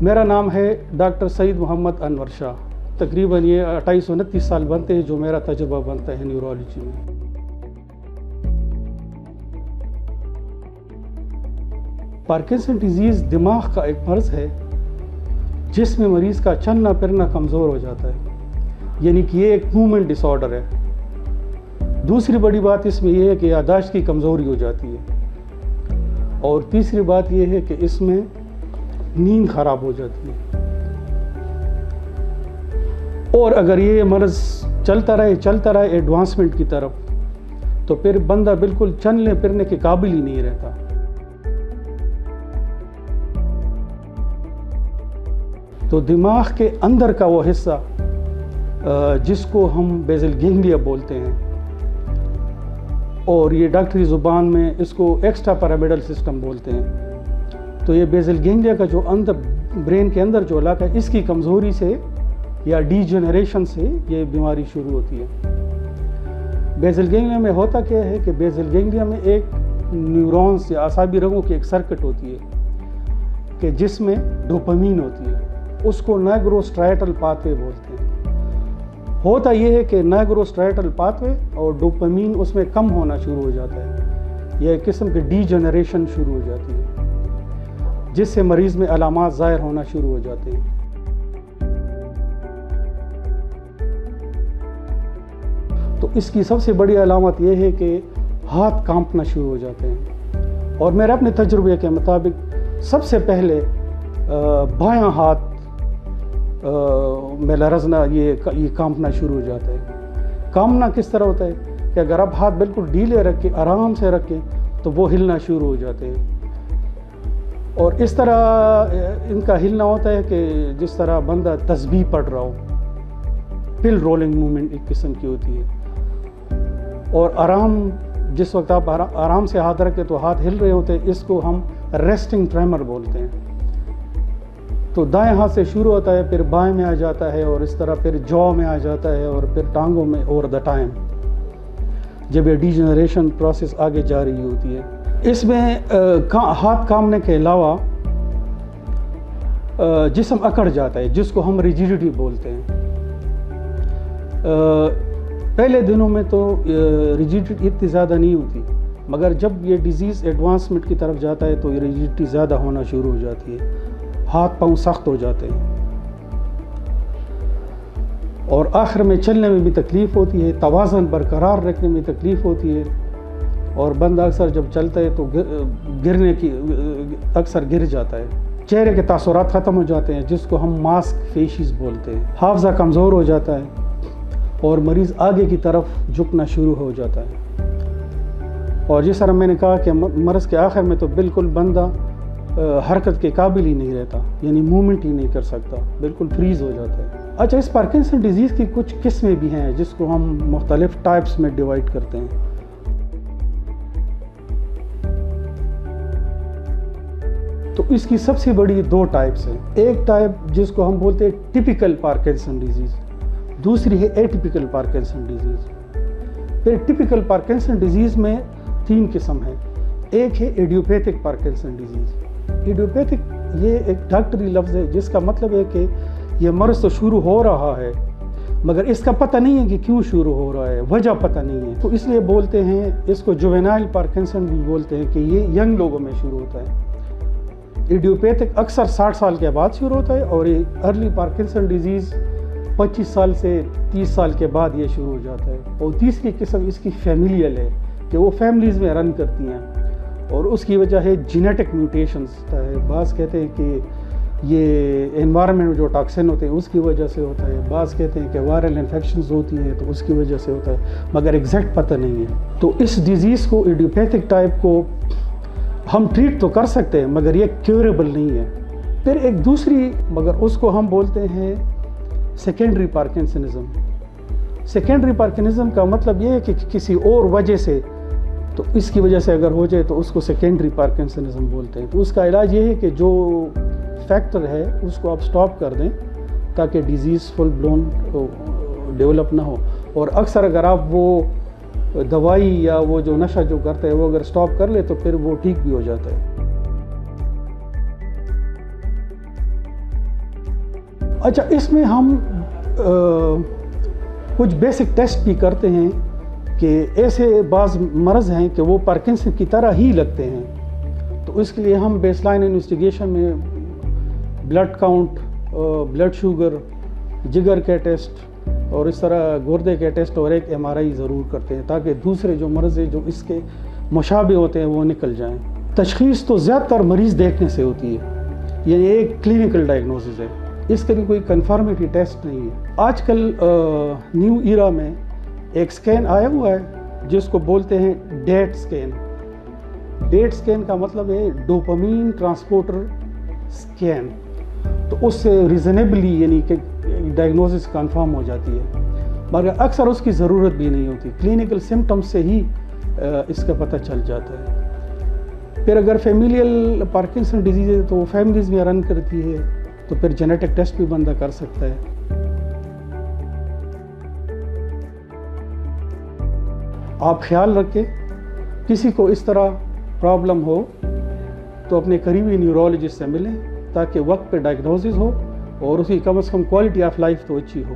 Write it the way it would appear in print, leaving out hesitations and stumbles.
میرا نام ہے ڈاکٹر سعید محمد انور شاہ. تقریباً یہ 28-29 سال بنتے ہیں جو میرا تجربہ بنتا ہے نیورولوجی میں. پارکنسن ڈیزیز دماغ کا ایک مرض ہے جس میں مریض کا چلنا پھرنا کمزور ہو جاتا ہے، یعنی کہ یہ ایک موومنٹ ڈس آرڈر ہے. دوسری بڑی بات اس میں یہ ہے کہ یادداشت کی کمزوری ہو جاتی ہے، اور تیسری بات یہ ہے کہ اس میں نیند خراب ہو جاتی ہے. اور اگر یہ مرض چلتا رہے ایڈوانسمنٹ کی طرف، تو پھر بندہ بالکل چلنے پھرنے کے قابل ہی نہیں رہتا. تو دماغ کے اندر کا وہ حصہ جس کو ہم بیزل گینگلیا بولتے ہیں، اور یہ ڈاکٹری زبان میں اس کو ایکسٹرا پیرامیڈل سسٹم بولتے ہیں. تو یہ بیزل گینگلیا کا جو اندر برین کے اندر جو علاقہ ہے، اس کی کمزوری سے یا ڈی جنریشن سے یہ بیماری شروع ہوتی ہے. بیزل گینگلیا میں ہوتا کیا ہے کہ بیزل گینگلیا میں ایک نیورونز یا اعصابی رگوں کی ایک سرکٹ ہوتی ہے کہ جس میں ڈوپامین ہوتی ہے. اس کو نائگروسٹرائٹل پاتھ وے بولتے ہیں. ہوتا یہ ہے کہ نائگروسٹرائٹل پاتھ وے اور ڈوپامین اس میں کم ہونا شروع ہو جاتا ہے. یہ ایک قسم کی ڈی جنریشن شروع ہو جاتی ہے جس سے مریض میں علامات ظاہر ہونا شروع ہو جاتے ہیں. تو اس کی سب سے بڑی علامت یہ ہے کہ ہاتھ کانپنا شروع ہو جاتے ہیں. اور میرے اپنے تجربے کے مطابق سب سے پہلے بایاں ہاتھ میں لرزنا، یہ کانپنا شروع ہو جاتا ہے. کانپنا کس طرح ہوتا ہے کہ اگر آپ ہاتھ بالکل ڈھیلے رکھیں، آرام سے رکھیں، تو وہ ہلنا شروع ہو جاتے ہیں. اور اس طرح ان کا ہلنا ہوتا ہے کہ جس طرح بندہ تسبیح پڑھ رہا ہو. پل رولنگ موومنٹ ایک قسم کی ہوتی ہے. اور جس وقت آپ آرام سے ہاتھ رکھیں تو ہاتھ ہل رہے ہوتے ہیں، اس کو ہم ریسٹنگ ٹریمر بولتے ہیں. تو دائیں ہاتھ سے شروع ہوتا ہے، پھر بائیں میں آ جاتا ہے، اور اس طرح پھر جو میں آ جاتا ہے، اور پھر ٹانگوں میں اوور دا ٹائم جب یہ ڈی جنریشن پروسیس آگے جا رہی ہوتی ہے. اس میں ہاتھ کامنے کے علاوہ جسم اکڑ جاتا ہے جس کو ہم ریجیڈیٹی بولتے ہیں. پہلے دنوں میں تو ریجیڈیٹی اتنی زیادہ نہیں ہوتی، مگر جب یہ ڈیزیز ایڈوانسمنٹ کی طرف جاتا ہے تو یہ ریجیڈیٹی زیادہ ہونا شروع ہو جاتی ہے. ہاتھ پاؤں سخت ہو جاتے ہیں، اور آخر میں چلنے میں بھی تکلیف ہوتی ہے، توازن برقرار رکھنے میں تکلیف ہوتی ہے. اور بندہ اکثر جب چلتا ہے تو اکثر گر جاتا ہے. چہرے کے تاثرات ختم ہو جاتے ہیں جس کو ہم ماسک فیشیز بولتے ہیں. حافظہ کمزور ہو جاتا ہے اور مریض آگے کی طرف جھکنا شروع ہو جاتا ہے. اور جس طرح میں نے کہا کہ مرض کے آخر میں تو بالکل بندہ حرکت کے قابل ہی نہیں رہتا، یعنی موومنٹ ہی نہیں کر سکتا، بالکل فریز ہو جاتا ہے. اچھا، اس پارکنسن ڈیزیز کی کچھ قسمیں بھی ہیں جس کو ہم مختلف ٹائپس میں ڈیوائڈ کرتے ہیں. تو اس کی سب سے بڑی 2 ٹائپس ہیں. ایک ٹائپ جس کو ہم بولتے ہیں ٹپیکل پارکنسن ڈیزیز، دوسری ہے ایٹیپیکل پارکنسن ڈیزیز. پھر ٹپیکل پارکنسن ڈیزیز میں 3 قسم ہیں. ایک ہے ایڈیوپیتھک پارکنسن ڈیزیز. ایڈیوپیتھک یہ ایک ڈاکٹری لفظ ہے جس کا مطلب ہے کہ یہ مرض تو شروع ہو رہا ہے مگر اس کا پتہ نہیں ہے کہ کیوں شروع ہو رہا ہے، وجہ پتہ نہیں ہے. تو اس لیے بولتے ہیں اس کو جوینائل پارکنسن بھی بولتے ہیں کہ یہ ینگ لوگوں میں شروع ہوتا ہے. ایڈیوپیتھک اکثر 60 سال کے بعد شروع ہوتا ہے، اور یہ ارلی پارکنسن ڈیزیز 25 سال سے 30 سال کے بعد یہ شروع ہو جاتا ہے. اور تیسری قسم اس کی فیملیل ہے کہ وہ فیملیز میں رن کرتی ہیں، اور اس کی وجہ ہے جینیٹک میوٹیشنز. بعض کہتے ہیں کہ یہ انوائرمنٹ میں جو ٹاکسن ہوتے ہیں اس کی وجہ سے ہوتا ہے، بعض کہتے ہیں کہ وائرل انفیکشنز ہوتی ہیں تو اس کی وجہ سے ہوتا ہے، مگر ایگزیکٹ پتہ نہیں ہے. تو اس ڈیزیز کو ایڈیوپیتھک ٹائپ کو ہم ٹریٹ تو کر سکتے ہیں مگر یہ کیوریبل نہیں ہے. پھر ایک دوسری، مگر اس کو ہم بولتے ہیں سیکنڈری پارکنسنزم. سیکنڈری پارکنسنزم کا مطلب یہ ہے کہ کسی اور وجہ سے، تو اس کی وجہ سے اگر ہو جائے تو اس کو سیکنڈری پارکنسنزم بولتے ہیں. تو اس کا علاج یہ ہے کہ جو فیکٹر ہے اس کو آپ سٹاپ کر دیں تاکہ ڈیزیز فل بلون ڈیولپ نہ ہو. اور اکثر اگر آپ وہ دوائی یا وہ جو نشہ جو کرتا ہے وہ اگر سٹاپ کر لے تو پھر وہ ٹھیک بھی ہو جاتا ہے. اچھا، اس میں ہم کچھ بیسک ٹیسٹ بھی کرتے ہیں کہ ایسے بعض مرض ہیں کہ وہ پارکنسن کی طرح ہی لگتے ہیں، تو اس کے لیے ہم بیس لائن انویسٹیگیشن میں بلڈ کاؤنٹ، بلڈ شوگر، جگر کے ٹیسٹ اور اس طرح گردے کے ٹیسٹ اور ایک MRI ضرور کرتے ہیں تاکہ دوسرے جو مرض ہیں جو اس کے مشابہ ہوتے ہیں وہ نکل جائیں۔ تشخیص تو زیادہ تر مریض دیکھنے سے ہوتی ہے، یہ ایک کلینکل ڈائگنوسس ہے، اس کے لیے کوئی کنفرمیٹی ٹیسٹ نہیں ہے۔ آج کل نیو ایرا میں ایک سکین آیا ہوا ہے جس کو بولتے ہیں ڈیٹ سکین۔ ڈیٹ سکین کا مطلب ہے ڈوپامین ٹرانسپورٹر سکین، تو اس سے ریزنیبلی یعنی کہ ڈائگنوسس کنفرم ہو جاتی ہے، مگر اکثر اس کی ضرورت بھی نہیں ہوتی، کلینکل سمٹمز سے ہی اس کا پتہ چل جاتا ہے۔ پھر اگر فیملیل پارکنسن ڈیزیز ہے تو وہ فیملیز میں رن کرتی ہے، تو پھر جینیٹک ٹیسٹ بھی بندہ کر سکتا ہے۔ آپ خیال رکھیں، کسی کو اس طرح پرابلم ہو تو اپنے قریبی نیورولوجسٹ سے ملیں تاکہ وقت پہ ڈائگنوسس ہو اور اس کی کم از کم کوالٹی آف لائف تو اچھی ہو۔